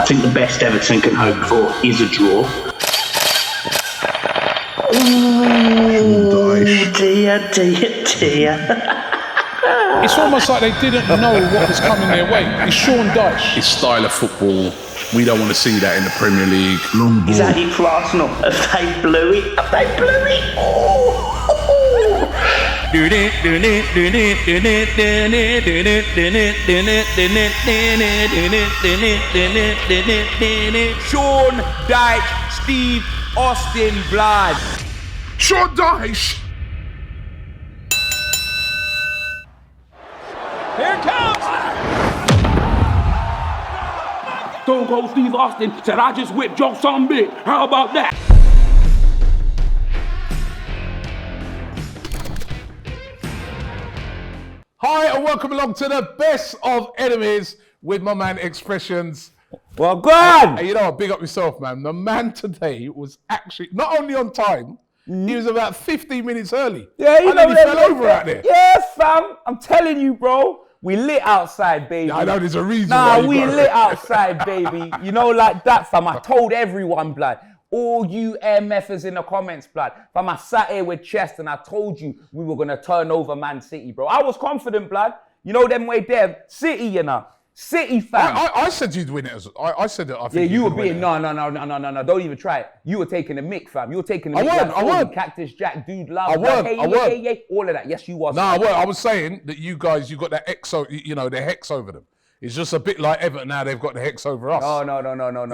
think the best Everton can hope for is a draw. Ooh, dear. It's almost like they didn't know what was coming their way. It's Sean Dyche. His style of football, we don't want to see that in the Premier League. Long ball. Is that it for Arsenal? Have they blew it? Oh! Sean Dyche, Steve Austin Blood. Sean Dyche! Here it comes! Stone Cold Steve Austin said, I just whipped your son big. How about that? Hi and welcome along to the best of enemies with my man Expressions. Well, good. Hey, you know what? Big up yourself, man. The man today was actually not only on time, he was about 15 minutes early. Yeah, you and know then he fell over out there. Yeah, fam. I'm telling you, bro. We lit outside, baby. I know there's a reason. Nah, why we lit outside, baby. You know, like that, fam. I told everyone, blood. All you MFers in the comments, blood. Fam, I sat here with chest and I told you we were going to turn over Man City, bro. I was confident, blood. You know them way there. City, you know. City, fam. I said you'd win it. I said that. I think yeah, you were being, it. no. Don't even try it. You were taking the mick, fam. You were taking the mick. I won. Cactus Jack, Dude Love. I won. Hey, all of that. Yes, you was. No, I was saying that you guys, you got that X, you know, the hex over them. It's just a bit like Everton now, they've got the hex over us. No.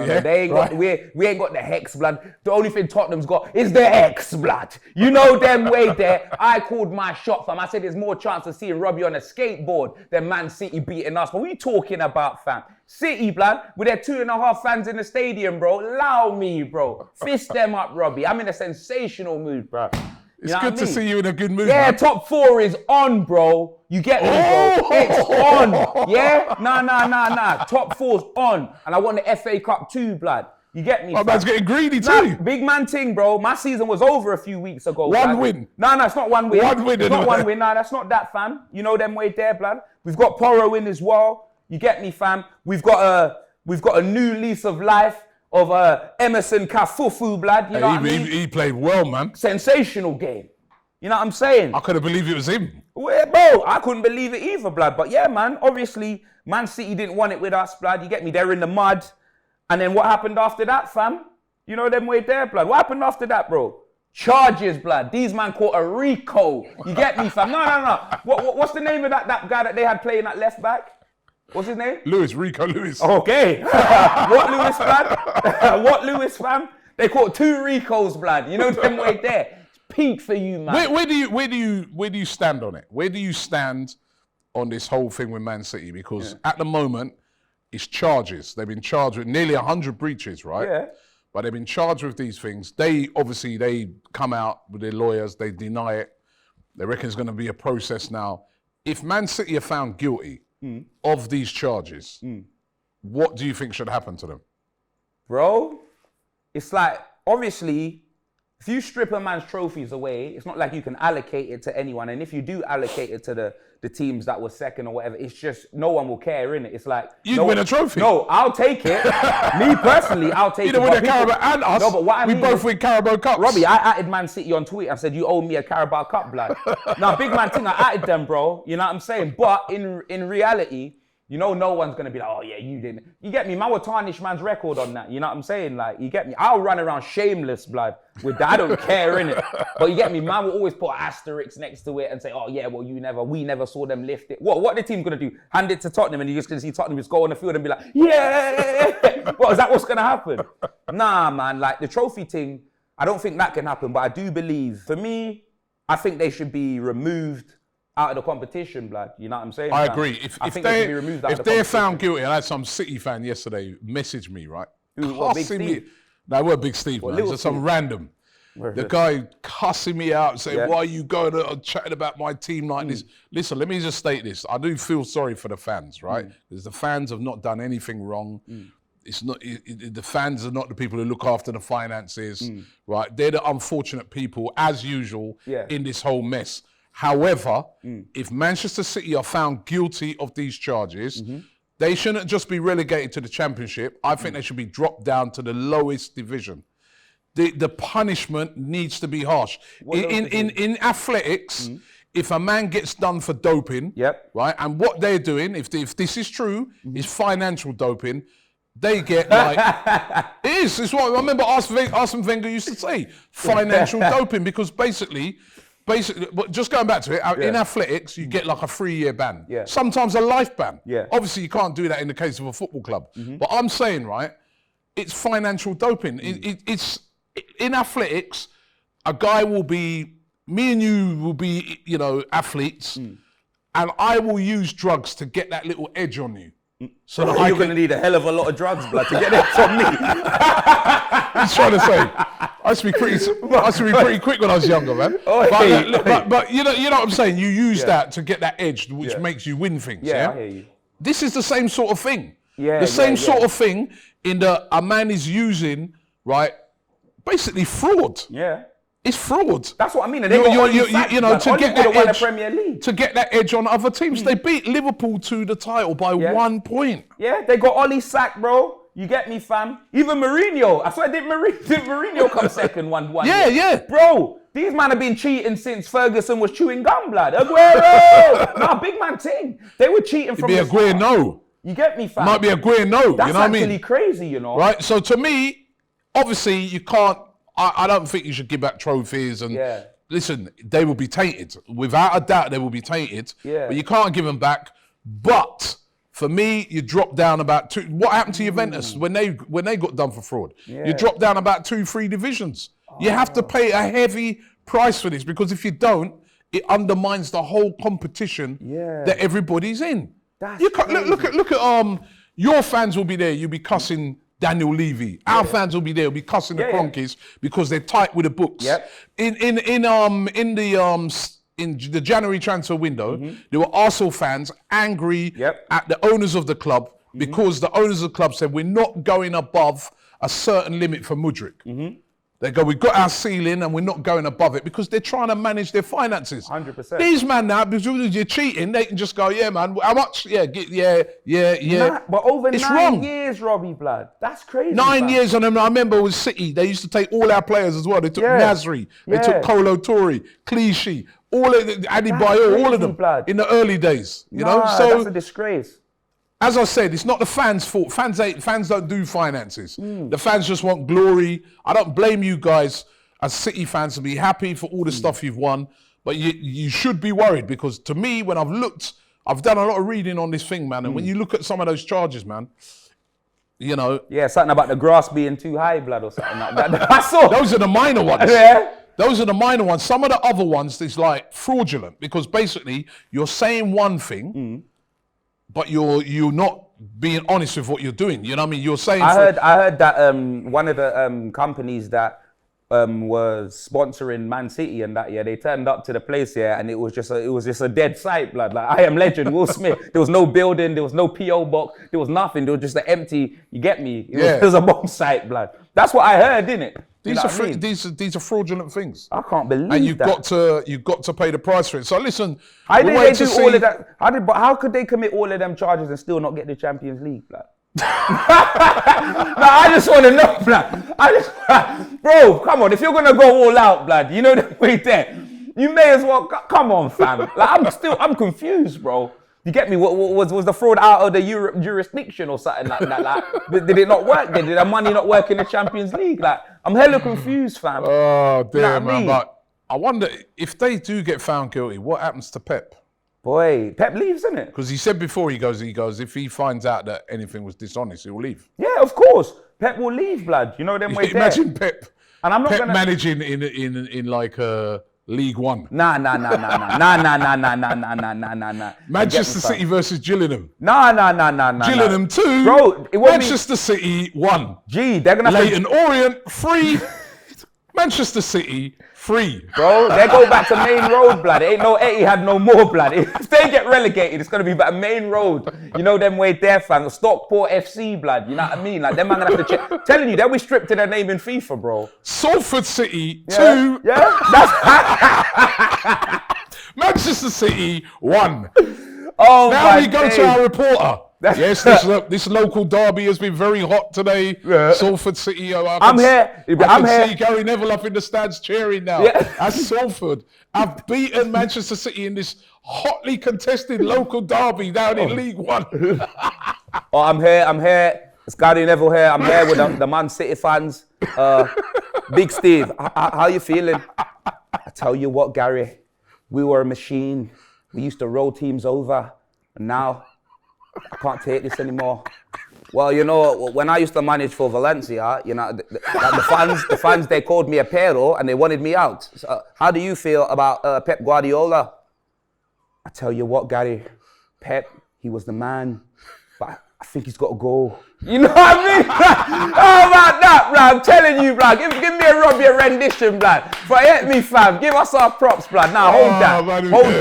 Yeah? They ain't got, we ain't got the hex, blood. The only thing Tottenham's got is the X, blood. You know them way there. I called my shot, fam. I said there's more chance of seeing Robbie on a skateboard than Man City beating us. But what are you talking about, fam? City, blood, with their 2.5 fans in the stadium, bro. Allow me, bro. Fist them up, Robbie. I'm in a sensational mood, bro. It's good to see you in a good mood, Yeah, man. top 4 is on, bro. You get me, bro? It's on. Yeah? Nah. Top 4's on. And I won the FA Cup too, blood. You get me? My man's getting greedy too. Nah, big man ting, bro. My season was over a few weeks ago. One win. No, it's not one win. It's not one win. Nah, that's not that, fam. You know them way there, blood. We've got Porro in as well. You get me, fam? We've got a new lease of life of Emerson Kafufu, blood. You know what I mean? He played well, man. Sensational game. You know what I'm saying? I couldn't believe it was him. Well, bro, I couldn't believe it either, blood. But yeah, man, obviously, Man City didn't want it with us, blood. You get me? They're in the mud. And then what happened after that, fam? You know them way there, blood. What happened after that, bro? Charges, blood. These man caught a Rico. You get me, fam? No. What's the name of that guy that they had playing at left back? What's his name? Rico Lewis. Okay. What Lewis, blood? What Lewis, fam? They caught 2 Ricos, blood. You know them way there. It's peak for you, man. Where do you stand on it? Where do you stand on this whole thing with Man City? Because at the moment, it's charges. They've been charged with nearly 100 breaches, right? Yeah. But they've been charged with these things. They come out with their lawyers. They deny it. They reckon it's going to be a process now. If Man City are found guilty of these charges, what do you think should happen to them? Bro, it's like, obviously, if you strip a man's trophies away, it's not like you can allocate it to anyone. And if you do allocate it to the teams that were second or whatever, it's just, no one will care, innit? It's like... You'd win a trophy. No, I'll take it. Me personally, I'll take it. You don't win a Carabao and us. No, but what I mean both win Carabao Cups. Robbie, I added Man City on Twitter. I said, you owe me a Carabao Cup, blood. Now, big man thing, I added them, bro. You know what I'm saying? But in reality, you know, no one's going to be like, oh, yeah, you didn't. You get me? Man will tarnish man's record on that. You know what I'm saying? Like, you get me? I'll run around shameless, blood, with that. I don't care, innit? But you get me? Man will always put an asterisk next to it and say, oh, yeah, well, we never saw them lift it. What the team going to do? Hand it to Tottenham and you're just going to see Tottenham just go on the field and be like, yeah! What, is that what's going to happen? Nah, man, like, the trophy thing, I don't think that can happen. But I do believe, for me, I think they should be removed out of the competition, blood. You know what I'm saying? I agree. I think they should be removed out of the they're competition. found guilty, and I had some City fan yesterday message me, right? What, Big Steve? No, we're Big Steve, man. Little Just some Steve? random. The guy cussing me out, saying, why are you going to chatting about my team like this? Listen, let me just state this. I do feel sorry for the fans, right? Because the fans have not done anything wrong. It's not the fans are not the people who look after the finances, right? They're the unfortunate people, as usual, in this whole mess. However, if Manchester City are found guilty of these charges, They shouldn't just be relegated to the Championship. I think they should be dropped down to the lowest division. The punishment needs to be harsh. In athletics, if a man gets done for doping, right, and what they're doing, if this is true, is financial doping, they get like, it is. It's what I remember Arsene Wenger used to say, financial doping, because basically, but just going back to it, in athletics, you get like a 3-year ban. Sometimes a life ban. Obviously, you can't do that in the case of a football club. But I'm saying, right, it's financial doping. It's in athletics, a guy will be, me and you will be, you know, athletes, and I will use drugs to get that little edge on you. So that you're going to need a hell of a lot of drugs, blood, to get it from me. I'm trying to say, I used to be pretty quick when I was younger, man. But you know what I'm saying? You use that to get that edge, which makes you win things. I hear you. This is the same sort of thing. The same sort of thing in that a man is using, right, basically fraud. It's fraud. That's what I mean. And they you know, to get that edge, Premier League. To get that edge on other teams. They beat Liverpool to the title by 1 point. Yeah, they got Ollie sacked, bro. You get me, fam? Even Mourinho. I swear, did Mourinho come second one? Yeah. Bro, these men have been cheating since Ferguson was chewing gum, blood. Aguero! Nah, big man thing. They were cheating from the start. Aguero, no. You get me, fam? Might be Aguero, no. That's you know what I mean? actually crazy, you know? Right? So to me, obviously, you can't, I don't think you should give back trophies and listen, they will be tainted. Without a doubt, they will be tainted. But you can't give them back. But for me, you drop down about 2. What happened to Juventus when they got done for fraud? You drop down about 2-3 divisions. You have to pay a heavy price for this, because if you don't, it undermines the whole competition that everybody's in. You can't, look at your fans will be there. You'll be cussing Daniel Levy. Our fans will be there. Will be cussing the Cronkies because they're tight with the books. In the January transfer window, there were Arsenal fans angry at the owners of the club because the owners of the club said we're not going above a certain limit for Mudryk. They go, we've got our ceiling and we're not going above it, because they're trying to manage their finances. 100%. These man now, because you're cheating, they can just go, yeah, man, how much? Yeah. But over it's 9 years, Robbie, blood. That's crazy. 9 years on them. I remember with City, they used to take all our players as well. They took Nasri, they took Kolo Toure, Clichy, all of the, Adi Bayo, all of them in the early days. You know, so that's a disgrace. As I said, it's not the fans' fault. Fans don't do finances. The fans just want glory. I don't blame you guys as City fans to be happy for all the stuff you've won, but you should be worried, because to me, when I've done a lot of reading on this thing, man, and when you look at some of those charges, man, you know. Yeah, something about the grass being too high, blood, or something like that. I saw. Those are the minor ones. Those are the minor ones. Some of the other ones is like fraudulent, because basically you're saying one thing, but you're not being honest with what you're doing. You know what I mean? You're saying. I heard that one of the companies that was sponsoring Man City and that, they turned up to the place, and it was just a dead site, blood. Like I Am Legend, Will Smith. There was no building, there was no PO box, there was nothing. There was just an empty. You get me? It was a bomb site, blood. That's what I heard, didn't it? These are fraudulent things. I can't believe that. And you've got to pay the price for it. So listen, how did they do all of that? How could they commit all of them charges and still not get the Champions League, blood? I just want to know, blood. Bro, come on. If you're gonna go all out, blood, you know the way there. You may as well. Come on, fam. Like I'm confused, bro. You get me? What was the fraud out of the jurisdiction or something like that? Like, did it not work? Did the money not work in the Champions League? Like, I'm hella confused, fam. Oh dear, man. But I wonder if they do get found guilty, what happens to Pep? Boy, Pep leaves, isn't it? Because he said before, he goes, if he finds out that anything was dishonest, he will leave. Yeah, of course. Pep will leave, blood. You know them way there. Imagine Pep. And I'm not Pep managing in like League One. Nah. Manchester City versus Gillingham. Nah. Gillingham 2. Bro, Manchester City 1. Gee, they're gonna. Leighton Orient 3. Manchester City 3. Bro, they go back to Main Road, blood. Ain't no Etihad no more, blood. If they get relegated, it's gonna be back Main Road. You know them way there, fam. Stockport FC, blood. You know what I mean? Like them man gonna have to check. Telling you, they'll be stripped to their name in FIFA, bro. Salford City 2. Yeah. That's Manchester City 1. Oh now we go to our reporter. Yes, this local derby has been very hot today. Yeah. Salford City. I'm here. I can see Gary Neville up in the stands cheering now. Yeah. As Salford have beaten Manchester City in this hotly contested local derby down in League One. Oh, I'm here. It's Gary Neville here. I'm here with the Man City fans. Big Steve, how you feeling? I tell you what, Gary, we were a machine. We used to roll teams over, and now I can't take this anymore. Well, you know, when I used to manage for Valencia, you know, the fans, they called me a perro and they wanted me out. So, how do you feel about Pep Guardiola? I tell you what, Gary, Pep, he was the man, but I think he's got to go. You know what I mean? How about that, bro? I'm telling you, bro. Give me a Robbie rendition, blood. Forget me, fam. Give us our props, blood. Now, hold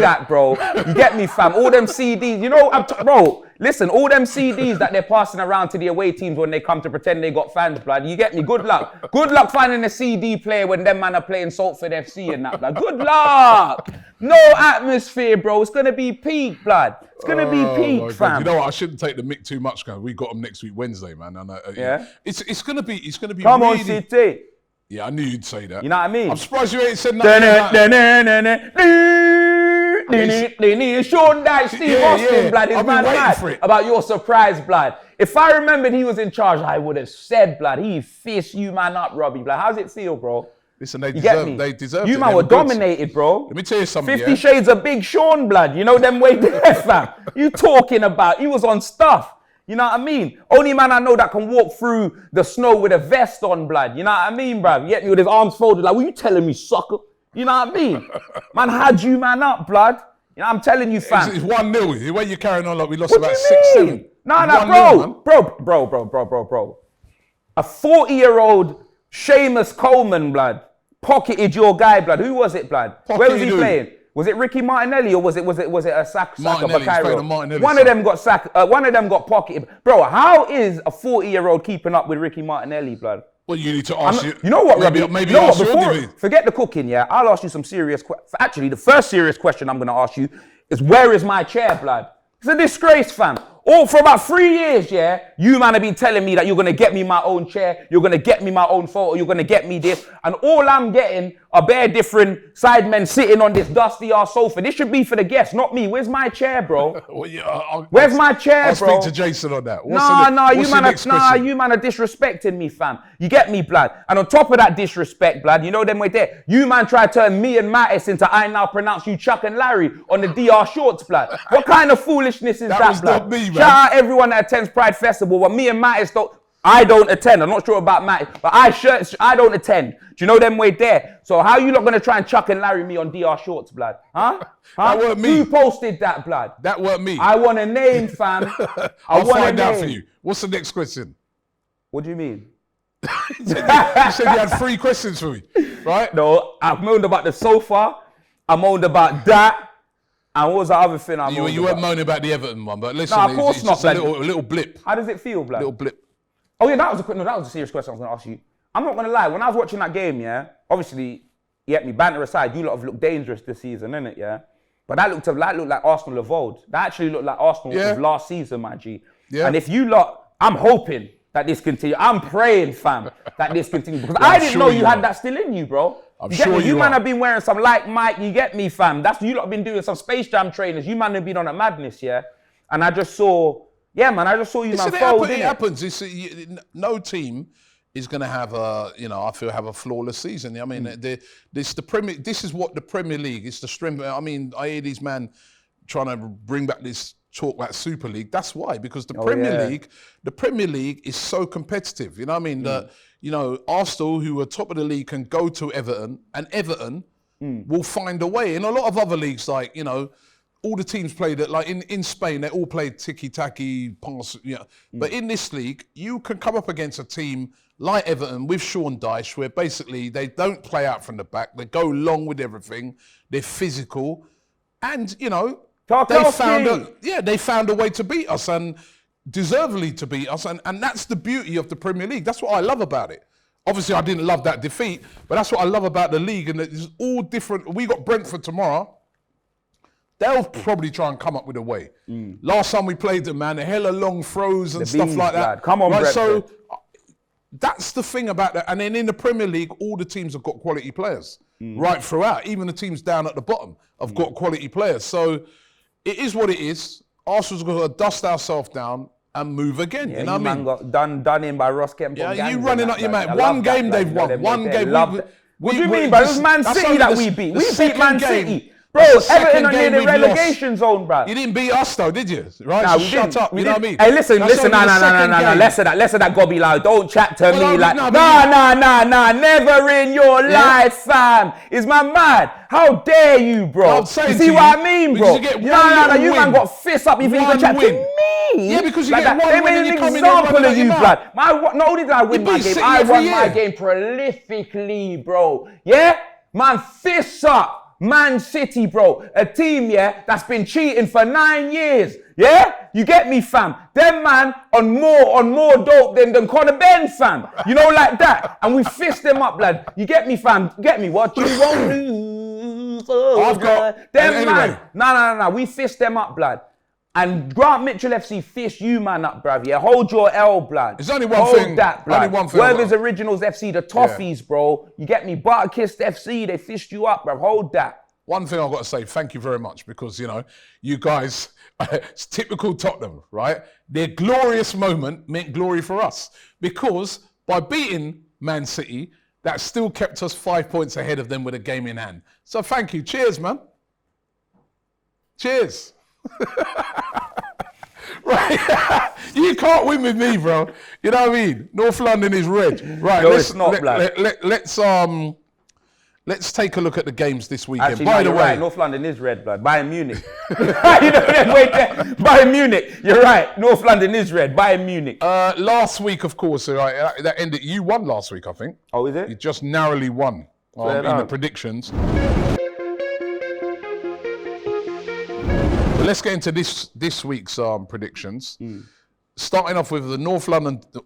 that, bro. You get me, fam. All them CDs, you know, bro, listen, all them CDs that they're passing around to the away teams when they come to pretend they got fans, blood. You get me? Good luck. Good luck finding a CD player when them man are playing Salford FC and that, blood. Good luck. No atmosphere, bro. It's going to be peak, blood. It's going to be peak, fam. You know what? I shouldn't take the mick too much, guys. We got them next week Wednesday, man. And, yeah. It's going to be Come really... on, City. Yeah, I knew you'd say that. You know what I mean? I'm surprised you ain't said nothing Sean Dyche, Steve Austin, blood, is man mad about your surprise, blood. If I remembered he was in charge, I would have said, blood, he fierce you man up, Robbie, blood. How's it feel, bro? Listen, they deserve You man were dominated, bro. Let me tell you something, 50 Shades of Big Sean, blood. You know them way there, fam. You talking about, he was on stuff. You know what I mean? Only man I know that can walk through the snow with a vest on, blood. You know what I mean, bruv? You get me with his arms folded, like, what you telling me, sucker? You know what I mean? Man had you man up, blood. You know, I'm telling you, fam. It's 1-0. The way you're carrying on, like we lost what about 6-7. Nah, bro. A 40-year-old Seamus Coleman, blood, pocketed your guy, blood. Who was it, blood? Where was he playing? Was it Ricky Martinelli or was it a sack of Cairo? One of them got sacked. One of them got pocketed. Bro, how is a 40-year-old keeping up with Ricky Martinelli, blood? Well, you need to ask you. You know what, Robbie? Maybe you know ask what? Forget the cooking, yeah. I'll ask you some serious questions. Actually, the first serious question I'm going to ask you is, where is my chair, blood? It's a disgrace, fam. All for about 3 years, yeah, you man have been telling me that you're going to get me my own chair, you're going to get me my own photo, you're going to get me this, and all I'm getting are bare different sidemen sitting on this dusty-ass sofa. This should be for the guests, not me. Where's my chair, bro? Well, yeah, where's my chair, bro? I'll speak to Jason on that. You man are disrespecting me, fam. You get me, blood? And on top of that disrespect, blood, you know them way there. You man try to turn me and Mattis into I now pronounce you Chuck and Larry on the DR Shorts, blood. What kind of foolishness is that, was blood? Not me, man. Shout out everyone that attends Pride Festival, but me and Mattis I don't attend. I'm not sure about Mattis, but I don't attend. Do you know them way there? So how you not going to try and Chuck and Larry me on DR Shorts, blood? Huh? That weren't me. Who posted that, blood? That weren't me. I want a name, fam. I'll find out for you. What's the next question? What do you mean? You said you had 3 questions for me, right? No, I've moaned about the sofa. I moaned about that. And what was the other thing I moaned about? You weren't moaning about the Everton one, but listen, no, of course it's not, just a little blip. How does it feel, blood? Little blip. Oh yeah, that was a serious question I was going to ask you. I'm not going to lie, when I was watching that game, yeah, obviously, me banter aside, you lot have looked dangerous this season, innit, yeah? But that looked like Arsenal of old. That actually looked like Arsenal of last season, my G. Yeah. And if you lot, I'm hoping that this continues. I'm praying, fam, that this continues. Because I didn't know you had that still in you, bro. You get me? You man have been wearing some like Mike, you get me, fam. That's you lot have been doing some Space Jam trainers. You man have been on a madness, yeah? And I just saw, you man fold, it happens. No team is going to have a flawless season. I mean, this is what the Premier League is, the strength. I mean, I hear these man trying to bring back this talk like Super League. That's why, because the Premier League is so competitive. You know what I mean? Arsenal, who are top of the league, can go to Everton, and Everton will find a way. In a lot of other leagues, like, all the teams played it, like in Spain, they all played ticky-tacky, pass, But in this league, you can come up against a team like Everton with Sean Dyche, where basically they don't play out from the back. They go long with everything. They're physical. And, they found a way to beat us, and deservedly to beat us. And that's the beauty of the Premier League. That's what I love about it. Obviously, I didn't love that defeat, but that's what I love about the league. And it's all different. We got Brentford tomorrow. they'll probably try and come up with a way. Last time we played them, man, hella long throws and stuff beans, like that. lad. Come on, right? So Brentford. that's the thing about that. And then in the Premier League, all the teams have got quality players right throughout. Even the teams down at the bottom have got quality players. So it is what it is. Arsenal's got to dust ourselves down and move again. Yeah, you know what I mean? got done in by Ross Kemp. Yeah, you running up your man. One game they've won. One game. What do you mean, bro? It was Man City that we beat. We beat Man City. Bro, Everton are near the relegation zone, bro. You didn't beat us though, did you? Right? Nah, Shut up. You know what I mean? Hey, listen. No. Less of that, Gobby loud. Don't chat to me like, nah. Never in your life, fam. Is my mad? How dare you, bro? You see what I mean, bro? No. You man got fists up. You think you can chat to me? Yeah, because you get one They win and made you an come in and example run of you, out blood. Not only did I win my game, I won my game prolifically, bro. Yeah? Man, fists up. Man City, bro. A team, yeah, that's been cheating for 9 years. Yeah? You get me, fam? Them man on more dope than Conor Ben, fam. You know, like that. And we fist them up, lad. You get me, fam? Get me? What you won't lose. I've got... Them anyway. man. No. We fist them up, blood. And Grant Mitchell FC fish you, man, up, bruv. Yeah, hold your L, blood. It's only one hold thing. That, blood. Only one thing. Werther's Originals FC, the Toffees, bro. You get me? Butterkist FC, they fished you up, bruv. Hold that. One thing I've got to say, thank you very much, because, you know, you guys, it's typical Tottenham, right? Their glorious moment meant glory for us, because by beating Man City, that still kept us 5 points ahead of them with a game in hand. So thank you. Cheers, man. Cheers. Right, you can't win with me, bro. You know what I mean? North London is red. Right, no, it's not, let's take a look at the games this weekend. Actually, By the way, right. North London is red, blood. Bayern Munich. You know that way there. Bayern Munich. You're right. North London is red. Bayern Munich. Last week, of course, right, that ended. You won last week, I think. Oh, is it? You just narrowly won in the predictions. Let's get into this week's predictions. Starting off with the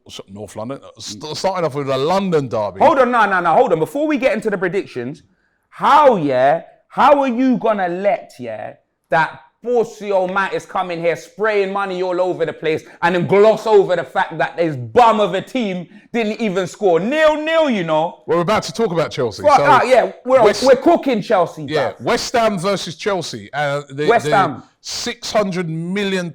starting off with the London derby. Hold on, no. Hold on. Before we get into the predictions, how are you gonna let that Borussia Matt is coming here spraying money all over the place and then gloss over the fact that this bum of a team didn't even score 0-0, you know? We're about to talk about Chelsea. We're cooking Chelsea. Yeah, bruv. West Ham versus Chelsea. West Ham. £600 million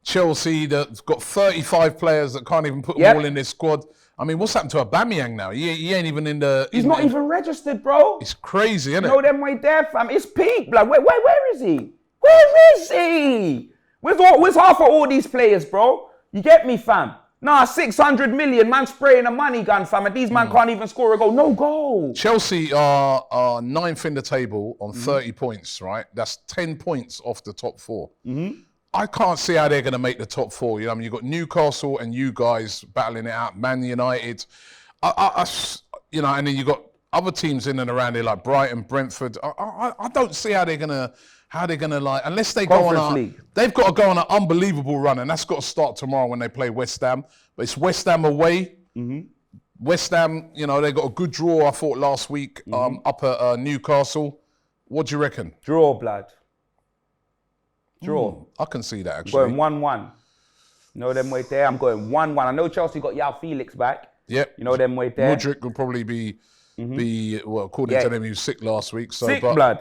Chelsea that's got 35 players that can't even put them all in their squad. I mean, what's happened to Aubameyang now? He ain't even in the... He's not even registered, bro. It's crazy, isn't it? No, them way there, fam. It's peak, blood. Where is he? Where is he? Where's half of all these players, bro? You get me, fam? Nah, 600 million, man spraying a money gun, fam, and these man can't even score a goal. No goal. Chelsea are ninth in the table on 30 points, right? That's 10 points off the top four. I can't see how they're going to make the top four. You know, I mean, you've got Newcastle and you guys battling it out, Man United. You know, and then you've got other teams in and around there like Brighton, Brentford. I don't see how they're gonna like, unless they go on they've got to go on an unbelievable run, and that's got to start tomorrow when they play West Ham. But it's West Ham away. West Ham, you know, they got a good draw, I thought, last week up at Newcastle. What do you reckon? Draw, blood. Draw. I can see that, actually. Going 1-1. You know them way there? I'm going 1-1. I know Chelsea got Yao Felix back. Yep. You know them way there? Mudryk will probably be well, according to them, he was sick last week. So, sick, blood.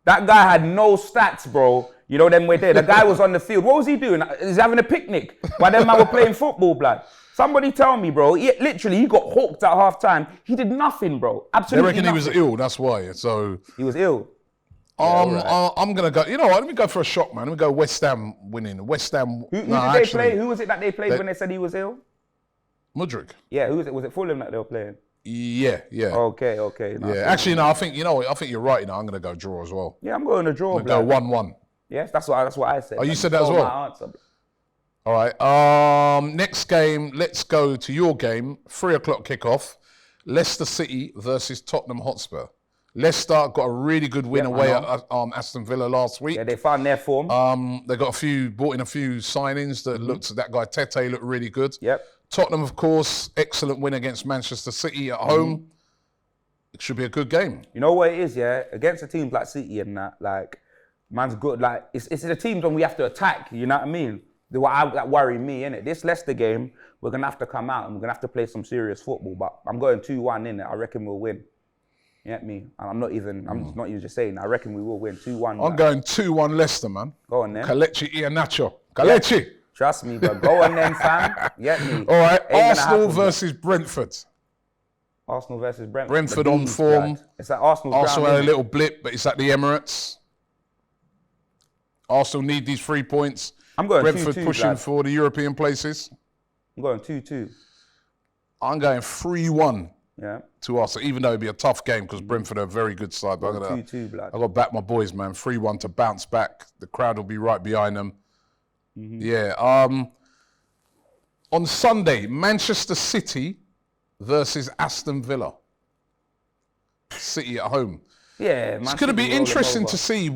That guy had no stats, bro. You know them way there. The guy was on the field. What was he doing? He's having a picnic while them man were playing football, blood. Somebody tell me, bro. He got hooked at half time. He did nothing, bro. Absolutely nothing. They reckon he was ill, that's why. So he was ill. I'm going to go, you know what, let me go for a shock, man. Let me go West Ham winning. West Ham. Who did they play? Who was it that they played when they said he was ill? Mudryk. Yeah, who was it? Was it Fulham that they were playing? Yeah. Okay. Yeah, actually, no, I think you're right. You know, I'm going to go draw as well. Yeah, I'm going to draw. I'm going to go 1-1. Yes, that's what I said. Oh, you said that as well? All right. Next game, let's go to your game. 3 o'clock kickoff. Leicester City versus Tottenham Hotspur. Leicester got a really good win away at Aston Villa last week. Yeah, they found their form. They brought in a few signings that that guy Tete looked really good. Yep. Tottenham, of course, excellent win against Manchester City at home. It should be a good game. You know what it is, yeah? Against a team like City and that, like, Man's good. Like, it's the teams when we have to attack, you know what I mean? That worry me, innit? This Leicester game, we're going to have to come out and we're going to have to play some serious football. But I'm going 2-1, innit? I reckon we'll win. You get me? And I'm not even just saying, I reckon we will win 2-1. I'm going 2-1 Leicester, man. Go on then. Kelechi Iheanacho. Kelechi. Trust me, but go on then, fam. You get me? All right, Ain't Arsenal versus Brentford. Arsenal versus Brentford. Brentford on form. It's like Arsenal had a little blip, but it's at the Emirates. Arsenal need these 3 points. I'm going Brentford 2-2, pushing lad. for the European places. I'm going 2-2. I'm going 3-1 Yeah. to Arsenal, even though it'd be a tough game because Brentford are a very good side. But 2-2, blood. I've got to back my boys, man. 3-1 to bounce back. The crowd will be right behind them. Mm-hmm. Yeah. On Sunday, Manchester City versus Aston Villa. City at home. Yeah, It's going to be interesting to see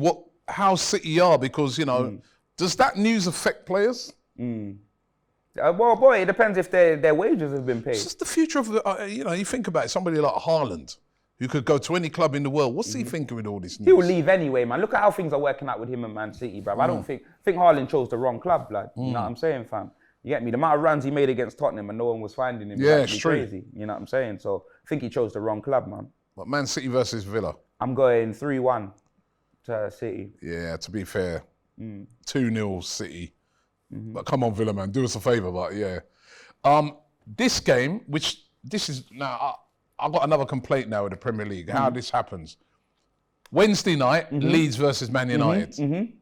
how City are because, you know, does that news affect players? Well, boy, it depends if their wages have been paid. It's just the future of, you know, you think about it, somebody like Haaland, who could go to any club in the world. What's he thinking with all this news? He'll leave anyway, man. Look at how things are working out with him and Man City, bruv. I don't think Haaland chose the wrong club, blood. You know what I'm saying, fam? You get me? The amount of runs he made against Tottenham and no one was finding him. Yeah, was it's actually true. Crazy. You know what I'm saying? So I think he chose the wrong club, man. But Man City versus Villa. I'm going 3-1 to City. Yeah, to be fair, 2-0 City. But come on, Villa, man, do us a favour. But yeah, this game, I've got another complaint now with the Premier League. How this happens? Wednesday night, Leeds versus Man United,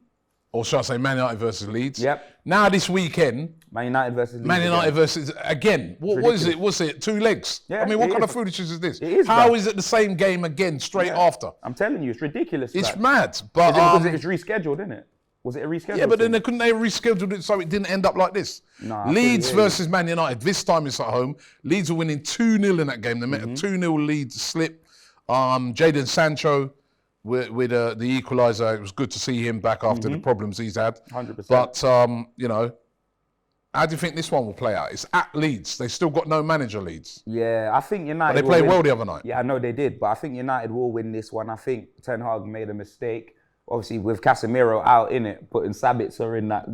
or should I say Man United versus Leeds? Yep. Now this weekend, Man United versus Leeds. Man United versus again. What is it? What's it? 2 legs? Yeah, I mean, what it kind is. of foolishness is this? It is, How bro. is it the same game again straight after? I'm telling you, it's ridiculous. It's blood. mad. But Because it's rescheduled, isn't it? Was it a reschedule? yeah, but then couldn't they reschedule it so it didn't end up like this? Nah, I Leeds feel you. versus Man United. This time it's at home. Leeds are winning 2-0 in that game. They met a 2-0 lead slip. Jadon Sancho with the equaliser. It was good to see him back after the problems he's had. 100%. But, you know, how do you think this one will play out? It's at Leeds. They still got no manager, Leeds. Yeah, I think United. But they will played win. well the other night. Yeah, I know they did, but I think United will win this one. I think Ten Hag made a mistake. Obviously, with Casemiro out in it, putting Sabitzer in that.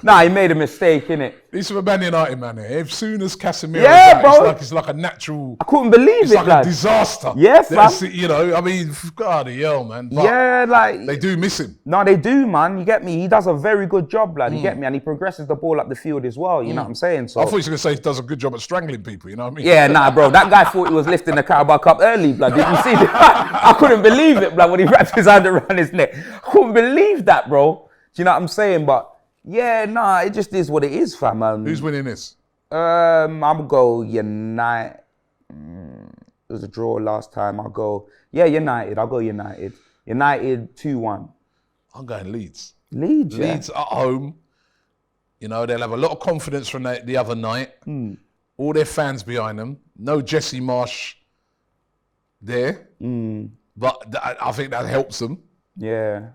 Nah, he made a mistake in it. This is a Man United man here. As soon as Casemiro Yeah, out, bro. it's like a natural. I couldn't believe It's it, like lad. a disaster. Yeah, fam. That's it, you know, I mean, God, hell, man. But Yeah, like they do miss him. no, they do, man. You get me? He does a very good job, lad. You get me? And he progresses the ball up the field as well. You know what I'm saying? So I thought he was going to say he does a good job at strangling people. You know what I mean? yeah, nah, bro. That guy thought he was lifting the Carabao Cup early, blood. Did you see that? I couldn't believe it, blood, when he wrapped his hand around his neck. I couldn't believe that, bro. Do you know what I'm saying? But yeah, nah, it just is what it is, fam. Who's winning this? I'm go United. It was a draw last time. I'll go United. I'll go United. United 2-1. I'm going Leeds. Leeds, yeah. Leeds at home. You know, they'll have a lot of confidence from the other night. All their fans behind them. No Jesse Marsh there. But I think that helps them. Yeah.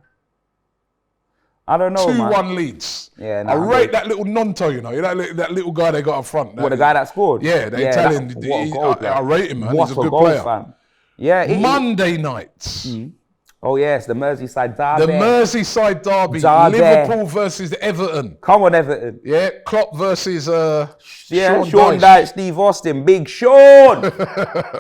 I don't know, 2-1 man. Leeds. Yeah, I nah, rate that little Nonto, you know, that little guy they got up front. What, the guy that scored? Yeah, the Italian. What a goal, I rate him, man. What He's a a good goal, player. fam. Yeah. Monday night. Oh, yes, the Merseyside derby. The Merseyside derby. Derby. Liverpool versus Everton. Come on, Everton. Yeah, Klopp versus Yeah, Sean Sean Dyche. Dyche, Steve Austin, Big Sean.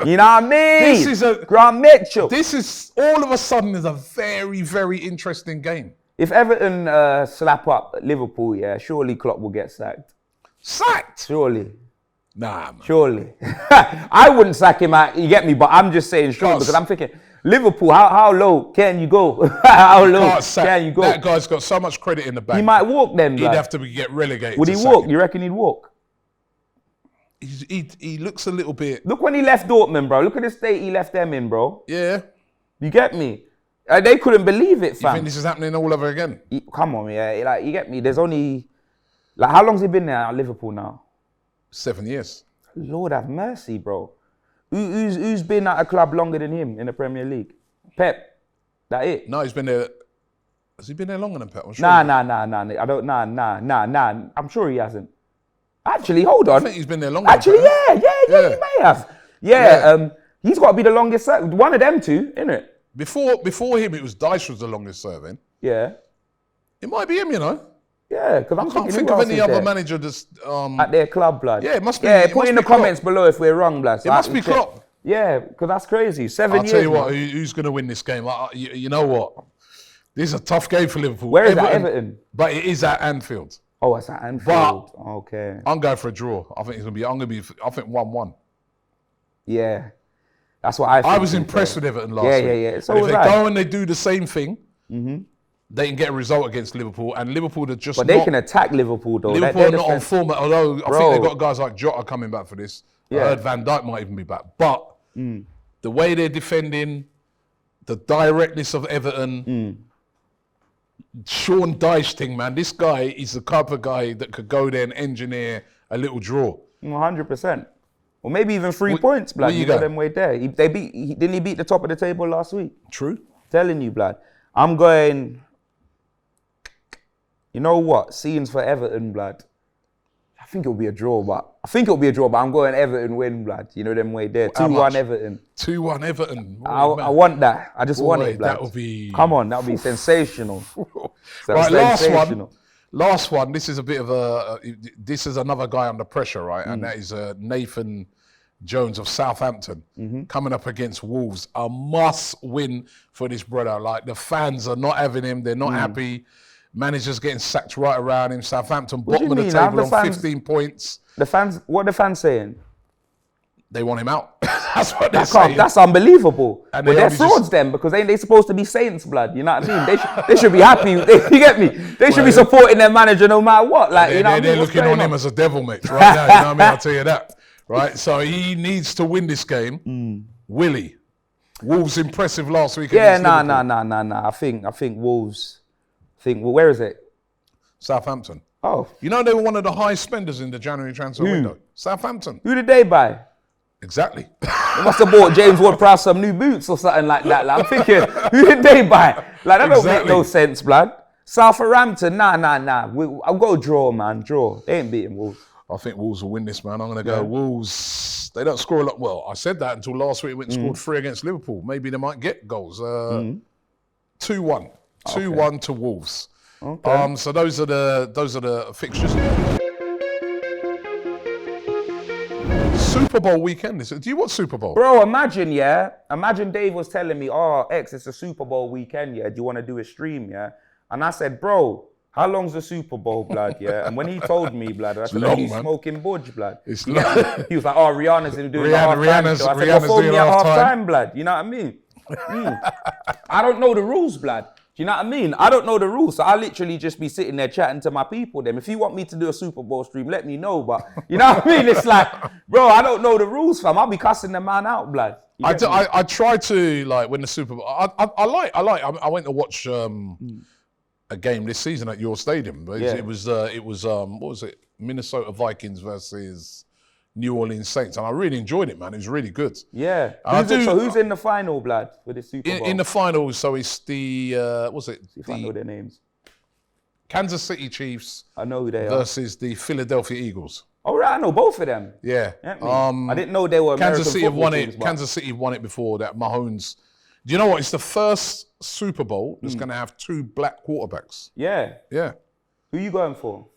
You know what I mean? This is Grant Mitchell. This is all of a sudden is a very, very interesting game. If Everton slap up Liverpool, yeah, surely Klopp will get sacked. Sacked? Surely. Nah, man. Surely. I wouldn't sack him out, you get me? But I'm just saying surely because I'm thinking, Liverpool, how low can you go? How low can you go? That guy's got so much credit in the bank. He might walk then, He'd like. have to get relegated. Would to he sack walk? him. You reckon he'd walk? He looks a little bit. Look when he left Dortmund, bro. Look at the state he left them in, bro. Yeah. You get me? They couldn't believe it, You fam. think this is happening all over again? Come on, yeah. Like, you get me? There's only... Like, how long's he been there at Liverpool now? 7 years. Lord have mercy, bro. Who's been at a club longer than him in the Premier League? Pep. That it? No, he's been there. Has he been there longer than Pep? I'm sure Nah. I don't... Nah. I'm sure he hasn't. Actually, hold on. I think he's been there longer. Actually, than Pep. yeah, he may have. Yeah. He's got to be the longest... One of them two, innit? Before him, it was Dyche was the longest serving. Yeah. It might be him, you know. Yeah, because I can't think of any other manager that's at their club, blood. Yeah, it must be. Yeah, it put must in be the comments below if we're wrong, blood. It must be Klopp. Yeah, because that's crazy. 7 years. I'll tell you what, man. who's going to win this game? You know what? This is a tough game for Liverpool. Where is that, Everton? But it is at Anfield. Oh, it's at Anfield. Okay. I'm going for a draw. I think it's going to be. I think 1-1. Yeah, that's what I think. I was impressed with Everton last week. Yeah. So if they I. go and they do the same thing, they can get a result against Liverpool, and Liverpool are just. But they can attack Liverpool though. Liverpool are not on form, although I think they've got guys like Jota coming back for this. Yeah. I heard Van Dijk might even be back. But the way they're defending, the directness of Everton, Sean Dyche thing, man, this guy is the type of guy that could go there and engineer a little draw. 100%. Or maybe even 3 points, blood. You got them way there. Didn't he beat the top of the table last week? True. Telling you, blood. I'm going. You know what? Scenes for Everton, blood. I think it'll be a draw, but I'm going Everton win, blood. You know them way there. 2-1 Everton. 2-1 Everton. I want that. I just want it, blood. That'll be. Come on, that'll be sensational. Right, last one. This is a bit of this is another guy under pressure, right? And that is Nathan Jones of Southampton coming up against Wolves. A must win for this brother. Like, the fans are not having him. They're not happy. Manager's getting sacked right around him. Southampton bottom of the table on 15 points. The fans, what are the fans saying? They want him out. That's what they're saying. That's unbelievable. And but they're frauds then, because they supposed to be saints, blood. You know what I mean? They should be happy. You get me? They should be supporting their manager no matter what. Like, you know what I mean? They're looking on him as a devil, mate, right now. You know what I mean? I'll tell you that. Right? So he needs to win this game. Will he? Wolves impressive last week. Yeah, nah. I think Wolves. Where is it? Southampton. Oh. You know they were one of the highest spenders in the January transfer window. Southampton. Who did they buy? Exactly. They must have bought James Ward-Prowse some new boots or something like that. Like, I'm thinking, who did they buy? Like, that don't make no sense, blood. Southampton, nah. I'll go draw, man. Draw. They ain't beating Wolves. I think Wolves will win this, man. I'm going to go Wolves. They don't score a lot. Well, I said that until last week. It went and scored 3 against Liverpool. Maybe they might get goals. 2-1. 2-1 to Wolves. Okay. So those are the fixtures. Super Bowl weekend. Do you watch Super Bowl? Bro, imagine Dave was telling me, it's a Super Bowl weekend, yeah. Do you want to do a stream, yeah? And I said, bro, how long's the Super Bowl, blood, yeah? And when he told me, blood, I said, he's smoking budge, blood. It's long. He was like, Rihanna's doing the half-time show. I said, well, phone me at half-time, blood. You know what I mean? I don't know the rules, blood. Do you know what I mean? I don't know the rules, so I literally just be sitting there chatting to my people. Them, if you want me to do a Super Bowl stream, let me know. But you know what I mean? It's like, bro, I don't know the rules, fam. I'll be cussing the man out, blood. I try to, like, when the Super Bowl. I went to watch a game this season at your stadium. It was what was it? Minnesota Vikings versus New Orleans Saints, and I really enjoyed it, man. It was really good. Yeah. Who's in the final, blood, for the Super Bowl? In the final, so it's the what's it? If I know their names. Kansas City Chiefs. I know who they are. Versus the Philadelphia Eagles. Oh, right, I know both of them. Yeah. I didn't know they were American Kansas City have won teams, it. Kansas City won it before that. Mahomes. Do you know what? It's the first Super Bowl that's going to have 2 black quarterbacks. Yeah. Yeah. Who you going for?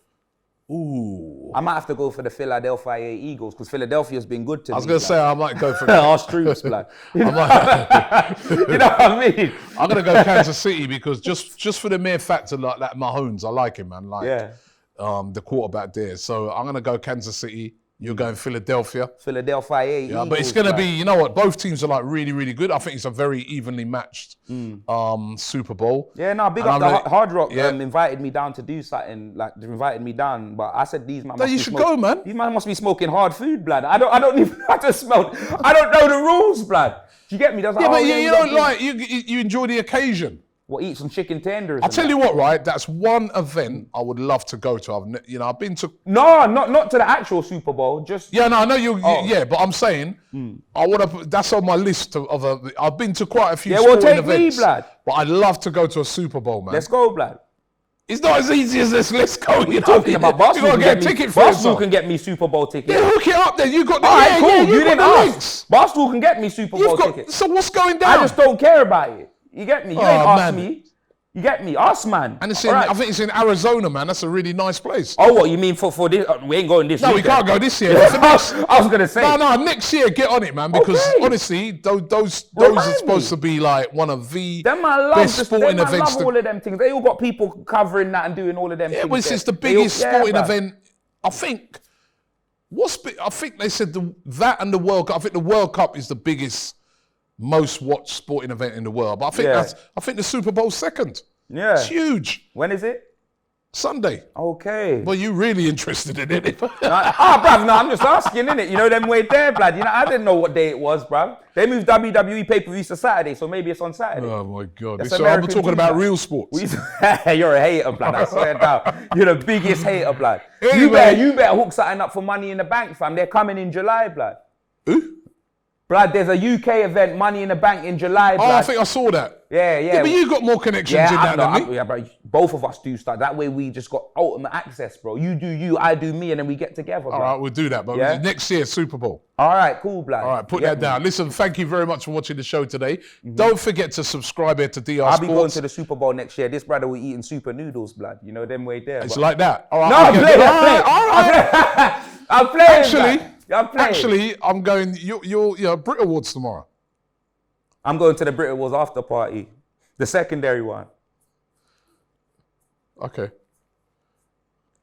Ooh. I might have to go for the Philadelphia Eagles because Philadelphia's been good to me. I was going to say I might go for our troops, blood. You know what I mean? I'm going to go Kansas City because just for the mere factor like that Mahomes, I like him, man. Like, the quarterback there. So I'm going to go Kansas City. You're going Philadelphia. Philadelphia Eagles. But it's going to be, you know what? Both teams are like really, really good. I think it's a very evenly matched Super Bowl. Yeah, no, big up the Hard Rock. Invited me down to do something. Like, they invited me down, but I said these man. No, you should go, man. These man must be smoking hard food, blood. I don't even have to smell. I don't know the rules, blood. Do you get me? That's but you don't like you enjoy the occasion. What, eat some chicken tenders? I'll tell you what, right? That's one event I would love to go to. I've been to. No, not to the actual Super Bowl. Just I know you. Yeah, but I'm saying I want to. That's on my list of. I've been to quite a few. Sporting events, me, blood. But I'd love to go to a Super Bowl, man. Let's go, blood. It's not as easy as this. Let's go. You're talking about Barstool. You gotta get a ticket for us. Barstool can get me Super Bowl tickets. Yeah, hook it up then. You got the. Alright, cool. You didn't ask. Links. Barstool can get me Super Bowl tickets. So what's going down? I just don't care about it. You get me? You ain't asked me. You get me? Us, man. And it's in, I think it's in Arizona, man. That's a really nice place. Oh, what you mean for this? We ain't going this year. No, we can't go this year. I was gonna say. No, next year, get on it, man. Because honestly, those are supposed to be like one of the best sporting events. I love all of them things. They all got people covering that and doing all of them things. Yeah, but it's the biggest sporting event. I think. I think they said that and the World Cup. I think the World Cup is the biggest, most watched sporting event in the world. But I think the Super Bowl's second. Yeah, it's huge. When is it? Sunday. Okay. Well, you really interested in it? bruv, no, I'm just asking, innit? You know them way there, blood. You know, I didn't know what day it was, bruv. They moved WWE pay-per-views to Saturday, so maybe it's on Saturday. Oh my God! So I'm talking about real sports. You're a hater, blood. I swear down. You're the biggest hater, blood. Anyway. You better hook something up for Money in the Bank, fam. They're coming in July, blood. Who? Blood, there's a UK event, Money in the Bank in July, blood. Oh, I think I saw that. Yeah. But you got more connections in that than me. Yeah, bro. Both of us do stuff. That way we just got ultimate access, bro. You do you, I do me, and then we get together, bro. All right, we'll do that. But next year, Super Bowl. All right, cool, blood. All right, put that down. Listen, thank you very much for watching the show today. Don't forget to subscribe here to DR I'll Sports. be going to the Super Bowl next year. This brother will eating super noodles, blood. You know them way there. It's like that. All right. No, I'm playing. Actually, I'm going. You're Brit Awards tomorrow. I'm going to the Brit Awards after party, the secondary one. Okay.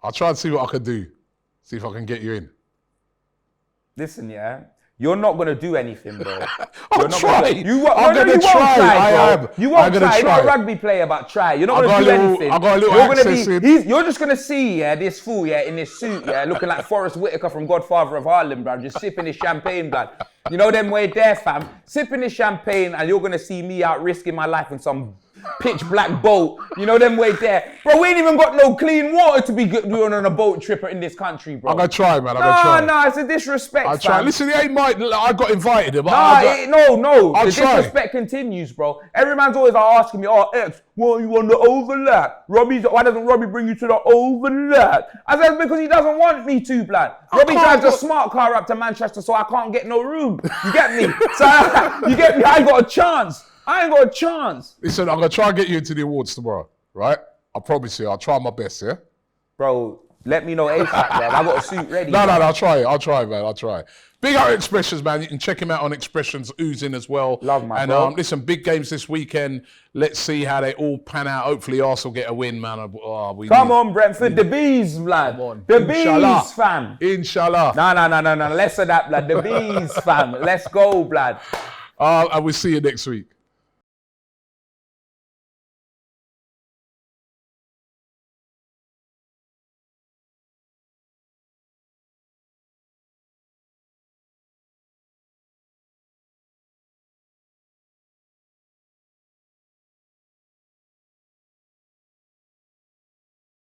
I'll try and see what I can do. See if I can get you in. Listen, you're not going to do anything, bro. I'll try. I'm going to try. I am. You won't try. You're not a rugby player, but try. You're not going to do anything. I got a little access in. You're just going to see, this fool, in this suit, looking like Forrest Whitaker from Godfather of Harlem, bro, just sipping his champagne, blood. You know them way there, fam. Sipping his champagne, and you're going to see me out risking my life in some pitch black boat. You know them way there. Bro, we ain't even got no clean water to be doing on a boat trip in this country, bro. I'm going to try, man. I'm going to try. No, it's a disrespect, I'll try. Listen, it ain't I got invited. But no. I'll the try. Disrespect continues, bro. Every man's always asking me, X, why you on the overlap? Why doesn't Robbie bring you to the overlap? I said, because he doesn't want me to, blood. Robbie drives a smart car up to Manchester, so I can't get no room. You get me? You get me? I ain't got a chance. Listen, I'm going to try and get you into the awards tomorrow, right? I promise you, I'll try my best, yeah? Bro, let me know ASAP, man. I got a suit ready. No, I'll try it, man. I'll try it. Big up Expressions, man. You can check him out on Expressions Oozing as well. Love my bro. Listen, big games this weekend. Let's see how they all pan out. Hopefully Arsenal get a win, man. Come on, Brentford. The bees, blood. The bees, fam. Inshallah. No. Less of that, blood. The bees, fam. Let's go, blood. And we'll see you next week.